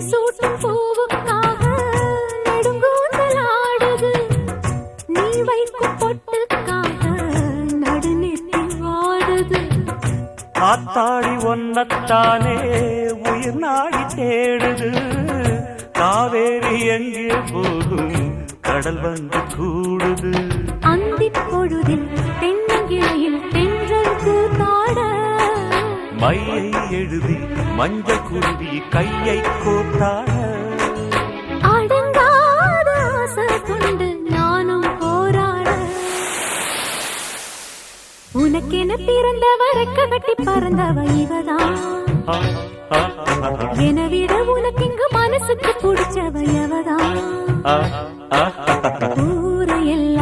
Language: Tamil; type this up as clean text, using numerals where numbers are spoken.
சூட்டும் பூவுக்காக நெடுங்கூந்தலாடுது. நீ வைக்கும் பொட்டுக்காக நடுநெத்தி வாடுது. ஆத்தாடி ஒன்னத்தானே உயிர் நாடி தேடுது. காவேரி எங்கே போகும் கடல் வந்து கூடுது. அந்திப் பொழுதில் தென்னங்கிளையில் தென்றல் கூத்தாட மையை எழுதி மஞ்சள் குருவி கையை கோத்தாட. அடங்காத ஆசை கொண்டு நானும் போராட. உனக்கென பிறந்தவ ரெக்க கட்டி பறந்தவ இவதான். என விட உனக்கு இங்கு மனசுக்கு பிடிச்சவ எவதான். ஊரையெல்லாம்